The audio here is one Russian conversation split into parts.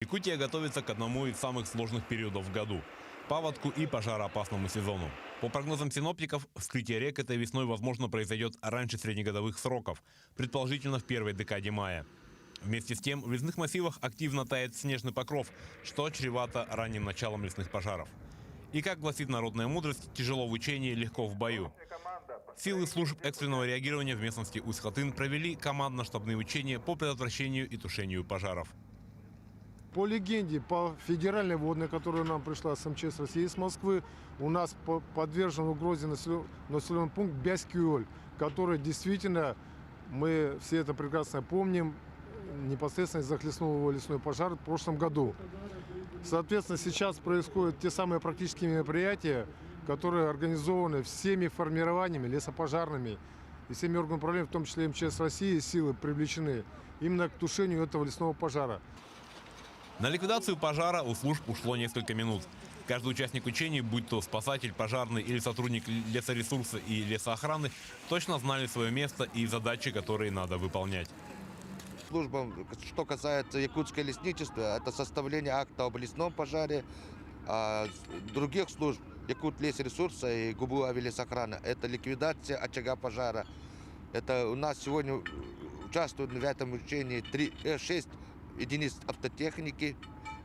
Якутия готовится к одному из самых сложных периодов в году – паводку и пожароопасному сезону. По прогнозам синоптиков, вскрытие рек этой весной, возможно, произойдет раньше среднегодовых сроков, предположительно в первой декаде мая. Вместе с тем, в лесных массивах активно тает снежный покров, что чревато ранним началом лесных пожаров. И, как гласит народная мудрость, тяжело в учении, легко в бою. Силы служб экстренного реагирования в местности Усть-Хатын провели командно-штабные учения по предотвращению и тушению пожаров. По легенде, по федеральной водной, которая нам пришла с МЧС России из Москвы, у нас подвержен угрозе населенный пункт Бяскиоль, который действительно, мы все это прекрасно помним, непосредственно захлестнул его лесной пожар в прошлом году. Соответственно, сейчас происходят те самые практические мероприятия, которые организованы всеми формированиями лесопожарными и всеми органами управления, в том числе МЧС России, силы привлечены именно к тушению этого лесного пожара. На ликвидацию пожара у служб ушло несколько минут. Каждый участник учений, будь то спасатель, пожарный или сотрудник лесоресурса и лесоохраны, точно знали свое место и задачи, которые надо выполнять. Службам, что касается якутского лесничества, это составление акта об лесном пожаре, а других служб, Якут лесресурса и ГУБУ авиалесохрана, это ликвидация очага пожара. Это у нас сегодня участвуют в этом учении 6 единиц автотехники.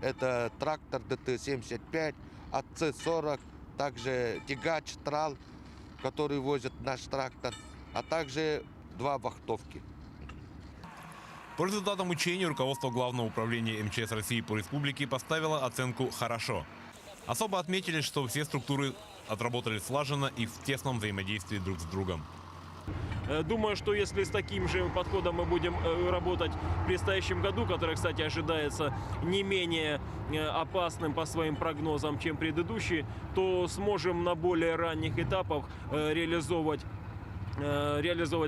Это трактор ДТ-75, АЦ-40, также тягач, трал, который возит наш трактор, а также 2 вахтовки. По результатам учений руководство Главного управления МЧС России по республике поставило оценку «хорошо». Особо отметили, что все структуры отработали слаженно и в тесном взаимодействии друг с другом. Думаю, что если с таким же подходом мы будем работать в предстоящем году, который, кстати, ожидается не менее опасным по своим прогнозам, чем предыдущий, то сможем на более ранних этапах реализовывать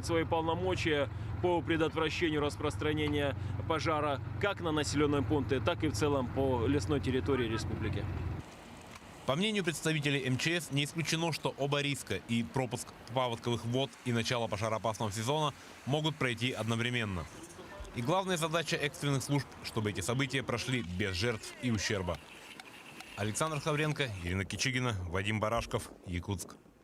свои полномочия по предотвращению распространения пожара как на населенные пункты, так и в целом по лесной территории республики. По мнению представителей МЧС, не исключено, что оба риска – и пропуск паводковых вод, и начало пожароопасного сезона – могут пройти одновременно. И главная задача экстренных служб, чтобы эти события прошли без жертв и ущерба. Александр Хавренко, Ирина Кичигина, Вадим Барашков, Якутск.